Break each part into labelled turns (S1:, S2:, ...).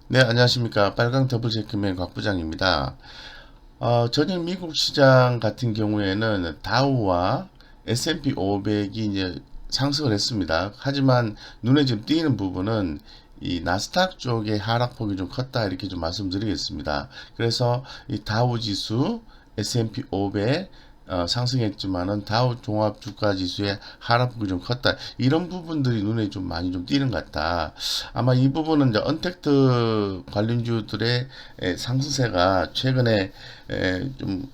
S1: 네, 안녕하십니까. 빨강 더블체크맨 곽 부장입니다. 전일 미국 시장 같은 경우에는 다우와 S&P 500이 이제 상승을 했습니다. 하지만 눈에 좀 띄는 부분은 이 나스닥 쪽의 하락폭이 좀 컸다 이렇게 좀 말씀드리겠습니다. 그래서 이 다우 지수, S&P 500 상승했지만은 다우 종합 주가 지수의 하락폭이 좀 컸다. 이런 부분들이 눈에 좀 많이 좀 띄는 것 같다. 아마 이 부분은 이제 언택트 관련주들의 상승세가 최근에 좀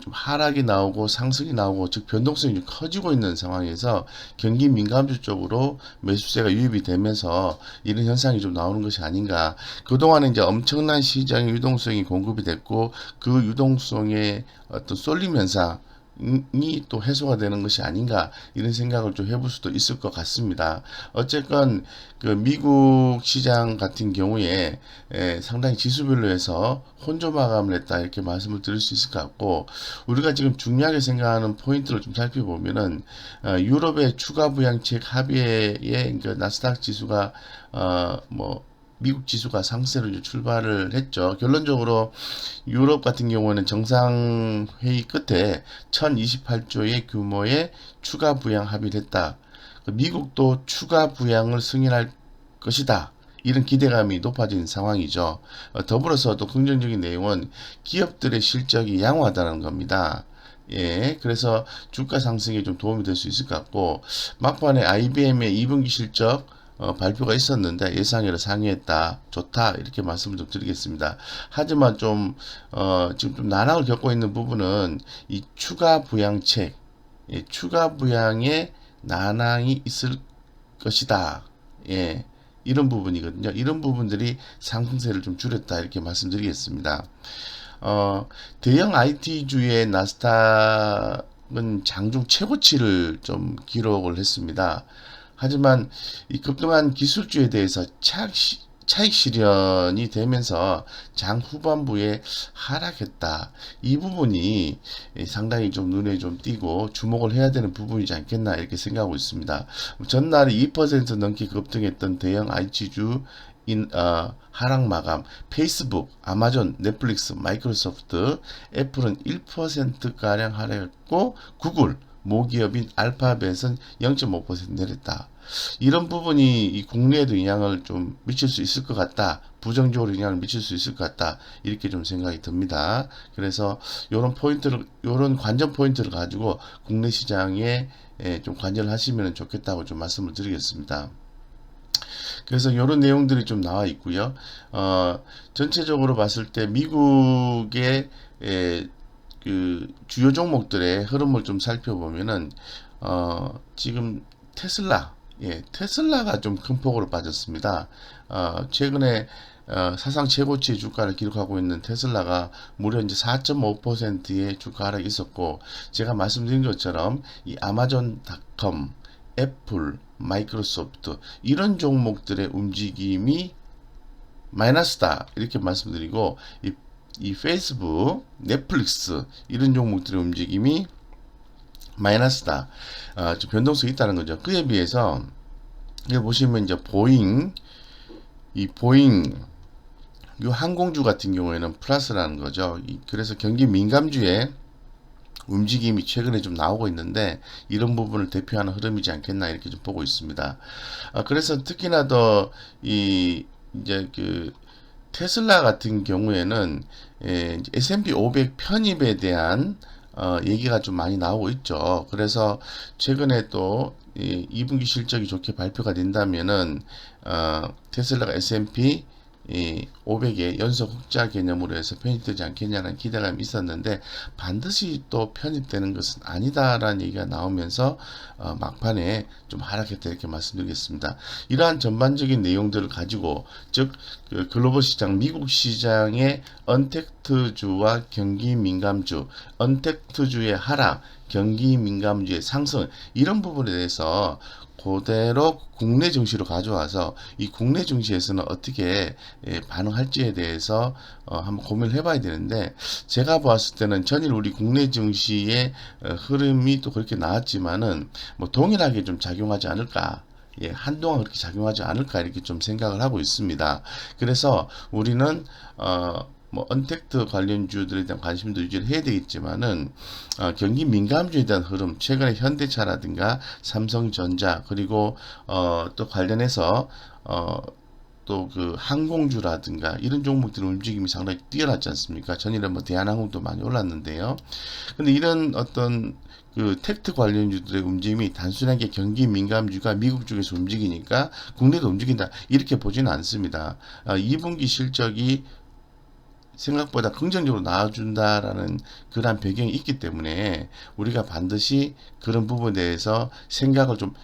S1: 하락이 나오고 상승이 나오고 즉 변동성이 좀 커지고 있는 상황에서 경기 민감주 쪽으로 매수세가 유입이 되면서 이런 현상이 좀 나오는 것이 아닌가. 그동안에 이제 엄청난 시장의 유동성이 공급이 됐고 그 유동성의 어떤 쏠림 현상 이또 해소가 되는 것이 아닌가 이런 생각을 좀 해볼 수도 있을 것 같습니다. 어쨌건 그 미국 시장 같은 경우에 상당히 지수별로 해서 혼조 마감을 했다 이렇게 말씀을 드릴 수 있을 것 같고 우리가 지금 중요하게 생각하는 포인트를 좀 살펴보면은 유럽의 추가 부양책 합의에 그 나스닥 지수가 뭐 미국 지수가 상승세로 출발을 했죠. 결론적으로 유럽 같은 경우는 정상회의 끝에 1028조의 규모의 추가 부양 합의를 했다. 미국도 추가 부양을 승인할 것이다. 이런 기대감이 높아진 상황이죠. 더불어서 또 긍정적인 내용은 기업들의 실적이 양호하다는 겁니다. 예, 그래서 주가 상승에 좀 도움이 될 수 있을 것 같고, 막판에 IBM의 2분기 실적 발표가 있었는데 예상외로 상회했다. 좋다. 이렇게 말씀을 좀 드리겠습니다. 하지만 지금 좀 난항을 겪고 있는 부분은 이 추가 부양책, 예, 추가 부양에 난항이 있을 것이다. 예, 이런 부분이거든요. 이런 부분들이 상승세를 좀 줄였다. 이렇게 말씀드리겠습니다. 대형 IT주의 나스닥은 장중 최고치를 좀 기록을 했습니다. 하지만 이 급등한 기술주에 대해서 차익 실현이 되면서 장 후반부에 하락했다. 이 부분이 상당히 좀 눈에 좀 띄고 주목을 해야 되는 부분이지 않겠나 이렇게 생각하고 있습니다. 전날에 2% 넘게 급등했던 대형 IT주 하락 마감, 페이스북, 아마존, 넷플릭스, 마이크로소프트, 애플은 1%가량 하락했고, 구글, 모기업인 알파벳은 0.5% 내렸다. 이런 부분이 이 국내에도 영향을 좀 미칠 수 있을 것 같다. 부정적으로 영향을 미칠 수 있을 것 같다. 이렇게 좀 생각이 듭니다. 그래서 요런 관전 포인트를 가지고 국내 시장에 좀 관전을 하시면 좋겠다고 좀 말씀을 드리겠습니다. 그래서 이런 내용들이 좀 나와 있고요. 전체적으로 봤을 때 미국의 그 주요 종목들의 흐름을 좀 살펴보면은 지금 테슬라, 예, 테슬라가 좀 큰 폭으로 빠졌습니다. 최근에 사상 최고치 주가를 기록하고 있는 테슬라가 무려 이제 4.5%의 주가 하락이 있었고, 제가 말씀드린 것처럼 이 아마존닷컴, 애플, 마이크로소프트 이런 종목들의 움직임이 마이너스다 이렇게 말씀드리고 이 페이스북, 넷플릭스 이런 종목들의 움직임이 마이너스다. 좀 변동성이 있다는 거죠. 그에 비해서 여기 보시면 이제 보잉 이 항공주 같은 경우에는 플러스라는 거죠. 그래서 경기 민감주에 움직임이 최근에 좀 나오고 있는데 이런 부분을 대표하는 흐름이지 않겠나 이렇게 좀 보고 있습니다. 그래서 특히나 더 이 이제 그 테슬라 같은 경우에는 S&P 500 편입에 대한 얘기가 좀 많이 나오고 있죠. 그래서 최근에 또 2분기 실적이 좋게 발표가 된다면은 테슬라가 S&P 500의 연속 흑자 개념으로 해서 편입되지 않겠냐는 기대감이 있었는데 반드시 또 편입되는 것은 아니다라는 얘기가 나오면서 막판에 좀 하락했다 이렇게 말씀드리겠습니다. 이러한 전반적인 내용들을 가지고 즉 그 글로벌 시장, 미국 시장의 언택트주와 경기 민감주, 언택트주의 하락, 경기 민감주의 상승 이런 부분에 대해서 그대로 국내 증시로 가져와서 이 국내 증시에서는 어떻게 반응할지에 대해서 한번 고민을 해봐야 되는데 제가 보았을 때는 전일 우리 국내 증시의 흐름이 또 그렇게 나왔지만은 뭐 동일하게 좀 작용하지 않을까 예, 한동안 그렇게 작용하지 않을까 이렇게 좀 생각을 하고 있습니다. 그래서 우리는 뭐 언택트 관련주들에 대한 관심도 유지를 해야 되겠지만은 경기 민감주에 대한 흐름, 최근에 현대차라든가 삼성전자 그리고 또 관련해서 또 그 항공주라든가 이런 종목들의 움직임이 상당히 뛰어났지 않습니까? 전일에 뭐 대한항공도 많이 올랐는데요. 근데 이런 어떤 그 텍트 관련주들의 움직임이 단순하게 경기 민감주가 미국 쪽에서 움직이니까 국내도 움직인다 이렇게 보지는 않습니다. 2분기 실적이 생각보다 긍정적으로 나와준다라는 그런 배경이 있기 때문에 우리가 반드시 그런 부분에 대해서 생각을 좀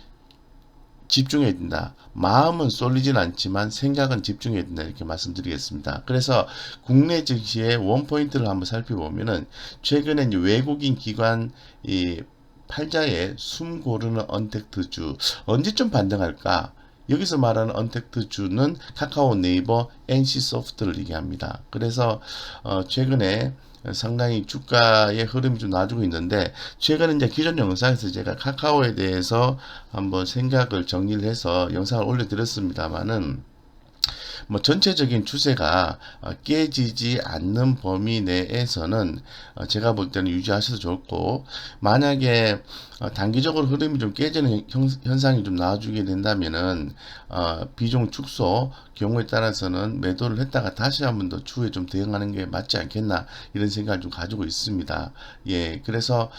S1: 집중해야 된다. 마음은 쏠리진 않지만 생각은 집중해야 된다. 이렇게 말씀드리겠습니다. 그래서 국내 증시의 원포인트를 한번 살펴보면은 최근에 이제 외국인 기관 이 팔자에 숨 고르는 언택트주 언제쯤 반등할까? 여기서 말하는 언택트주는 카카오, 네이버, NC소프트를 얘기합니다. 그래서 최근에 상당히 주가의 흐름이 좀 나아지고 있는데 최근에 이제 기존 영상에서 제가 카카오에 대해서 한번 생각을 정리를 해서 영상을 올려드렸습니다만은 뭐 전체적인 추세가 깨지지 않는 범위 내에서는 제가 볼 때는 유지하셔도 좋고 만약에 단기적으로 흐름이 좀 깨지는 현상이 좀 나와주게 된다면은 비중 축소 경우에 따라서는 매도를 했다가 다시 한번 더 추후에 좀 대응하는 게 맞지 않겠나 이런 생각을 좀 가지고 있습니다. 예, 그래서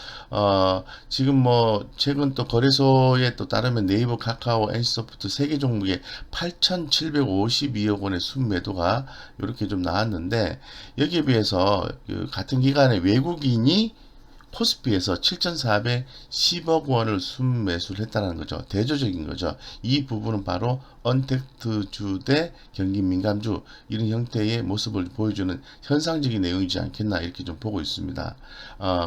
S1: 지금 뭐 최근 또 거래소에 또 따르면 네이버, 카카오, NC소프트 세 개 종목에 8,752억 원의 순매도가 이렇게 좀 나왔는데 여기에 비해서 그 같은 기간에 외국인이 코스피에서 7,410억 원을 순매수를 했다는 거죠. 대조적인 거죠. 이 부분은 바로 언택트주 대 경기 민감주 이런 형태의 모습을 보여주는 현상적인 내용이지 않겠나 이렇게 좀 보고 있습니다.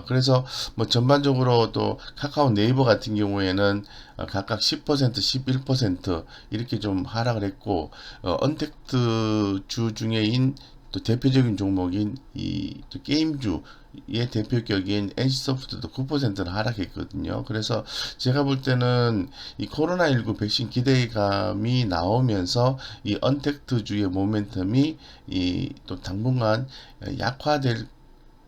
S1: 그래서 뭐 전반적으로 또 카카오, 네이버 같은 경우에는 각각 10%, 11% 이렇게 좀 하락을 했고 언택트주 중에인 또 대표적인 종목인 이 게임주의 대표격인 NC소프트도 9%는 하락했거든요. 그래서 제가 볼 때는 이 코로나19 백신 기대감이 나오면서 이 언택트주의 모멘텀이 이 또 당분간 약화될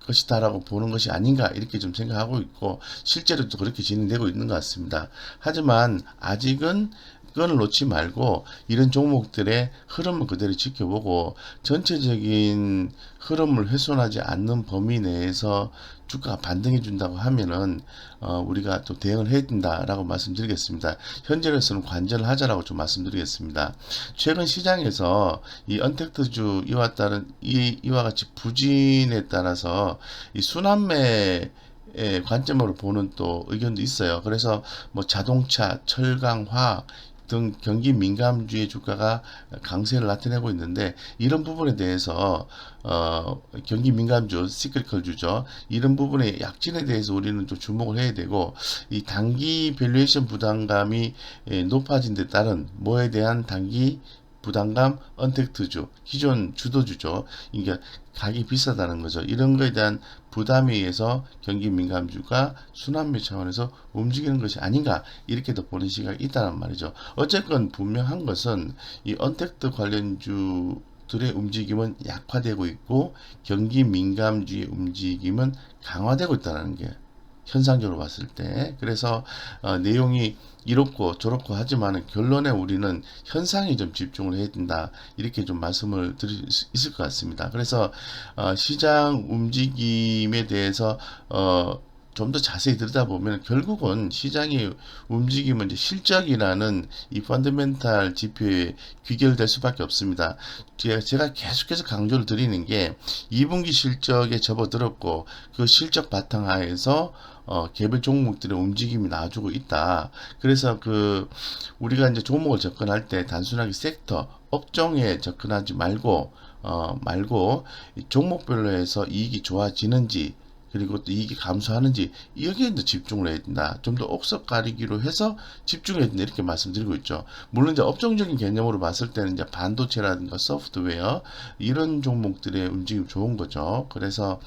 S1: 것이다라고 보는 것이 아닌가 이렇게 좀 생각하고 있고 실제로도 그렇게 진행되고 있는 것 같습니다. 하지만 아직은 끈을 놓지 말고 이런 종목들의 흐름을 그대로 지켜보고 전체적인 흐름을 훼손하지 않는 범위 내에서 주가가 반등해 준다고 하면은 우리가 또 대응을 해야 된다라고 말씀드리겠습니다. 현재로서는 관전을 하자라고 좀 말씀드리겠습니다. 최근 시장에서 이 언택트주 이와 같이 부진에 따라서 이 순환매 관점으로 보는 또 의견도 있어요. 그래서 뭐 자동차, 철강, 화학 등 경기 민감주의 주가가 강세를 나타내고 있는데 이런 부분에 대해서 경기 민감주, 시크리컬주죠. 이런 부분의 약진에 대해서 우리는 좀 주목을 해야 되고 이 단기 밸류에이션 부담감이 높아진 데 따른 뭐에 대한 단기 부담감 언택트주 기존 주도주죠. 이게 가격이 비싸다는 거죠. 이런 거에 대한 부담에 의해서 경기 민감주가 순환매 차원에서 움직이는 것이 아닌가 이렇게도 보는 시각이 있다는 말이죠. 어쨌건 분명한 것은 이 언택트 관련주들의 움직임은 약화되고 있고 경기 민감주의 움직임은 강화되고 있다는 게 현상적으로 봤을 때 그래서 내용이 이렇고 저렇고 하지만 결론에 우리는 현상에 좀 집중을 해야 된다 이렇게 좀 말씀을 드릴 수 있을 것 같습니다. 그래서 시장 움직임에 대해서 좀 더 자세히 들여다보면 결국은 시장의 움직임은 이제 실적이라는 이 펀더멘탈 지표에 귀결될 수밖에 없습니다. 제가 계속해서 강조를 드리는 게 2분기 실적에 접어들었고 그 실적 바탕하에서 개별 종목들의 움직임이 나와주고 있다. 그래서 우리가 이제 종목을 접근할 때 단순하게 섹터, 업종에 접근하지 말고 종목별로 해서 이익이 좋아지는지 그리고 또 이익이 감소하는지 여기에 이제 집중을 해야 된다. 좀 더 옥석 가리기로 해서 집중해야 된다. 이렇게 말씀드리고 있죠. 물론 이제 업종적인 개념으로 봤을 때는 이제 반도체라든가 소프트웨어 이런 종목들의 움직임 좋은 거죠. 그래서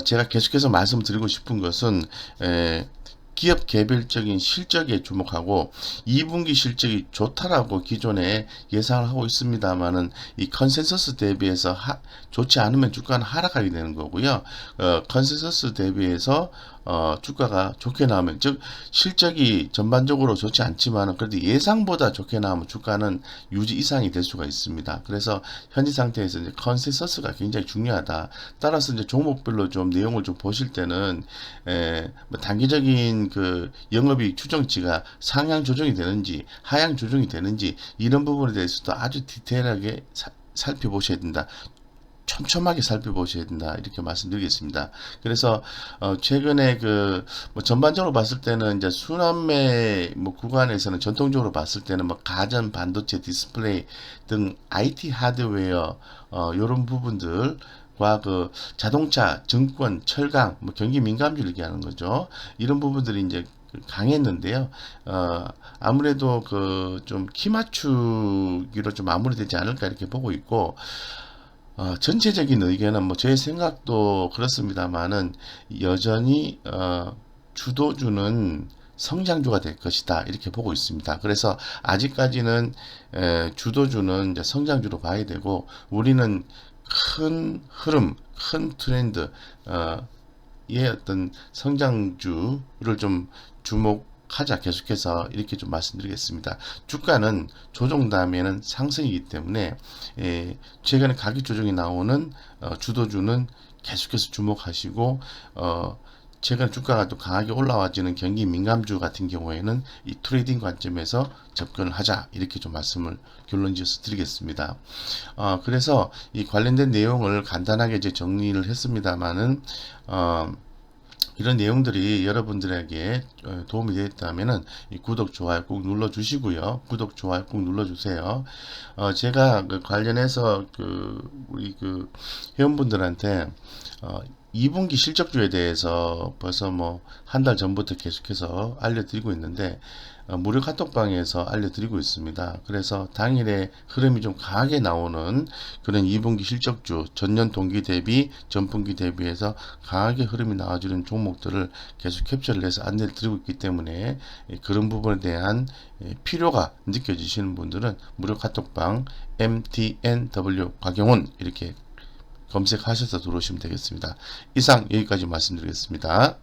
S1: 제가 계속해서 말씀드리고 싶은 것은 기업 개별적인 실적에 주목하고 2분기 실적이 좋다라고 기존에 예상을 하고 있습니다만은 이 컨센서스 대비해서 좋지 않으면 주가는 하락하게 되는 거고요. 컨센서스 대비해서 주가가 좋게 나오면, 즉 실적이 전반적으로 좋지 않지만 그래도 예상보다 좋게 나오면 주가는 유지 이상이 될 수가 있습니다. 그래서 현재 상태에서 이제 컨센서스가 굉장히 중요하다. 따라서 이제 종목별로 좀 내용을 좀 보실 때는 뭐 단기적인 그 영업이익 추정치가 상향 조정이 되는지 하향 조정이 되는지 이런 부분에 대해서도 아주 디테일하게 살펴보셔야 된다. 촘촘하게 살펴보셔야 된다, 이렇게 말씀드리겠습니다. 그래서 최근에 뭐 전반적으로 봤을 때는 이제 순환매 뭐 구간에서는 전통적으로 봤을 때는 뭐 가전, 반도체, 디스플레이 등 IT 하드웨어 이런 부분들과 그 자동차, 증권, 철강, 뭐 경기 민감주를 얘기하는 거죠. 이런 부분들이 이제 강했는데요. 아무래도 그 좀 키 맞추기로 좀 마무리되지 않을까 이렇게 보고 있고, 전체적인 의견은 뭐 제 생각도 그렇습니다만은 여전히 주도주는 성장주가 될 것이다, 이렇게 보고 있습니다. 그래서 아직까지는 주도주는 이제 성장주로 봐야 되고, 우리는 큰 흐름, 큰 트렌드, 의 어떤 성장주를 좀 주목하자, 계속해서 이렇게 좀 말씀드리겠습니다. 주가는 조정 다음에는 상승이기 때문에 최근에 가격 조정이 나오는 주도주는 계속해서 주목하시고, 최근 주가가 또 강하게 올라와지는 경기 민감주 같은 경우에는 이 트레이딩 관점에서 접근을 하자, 이렇게 좀 말씀을 결론지어서 드리겠습니다. 그래서 이 관련된 내용을 간단하게 이제 정리를 했습니다만은, 이런 내용들이 여러분들에게 도움이 되었다면은 구독, 좋아요 꼭 눌러 주시고요. 구독, 좋아요 꼭 눌러 주세요. 제가 관련해서 우리 회원분들한테 2분기 실적주에 대해서 벌써 뭐 한 달 전부터 계속해서 알려드리고 있는데, 무료 카톡방에서 알려드리고 있습니다. 그래서 당일에 흐름이 좀 강하게 나오는 그런 2분기 실적주, 전년 동기 대비, 전분기 대비해서 강하게 흐름이 나와주는 종목들을 계속 캡처를 해서 안내를 드리고 있기 때문에, 그런 부분에 대한 필요가 느껴지시는 분들은 무료 카톡방 MTNW 곽영훈 이렇게 검색하셔서 들어오시면 되겠습니다. 이상 여기까지 말씀드리겠습니다.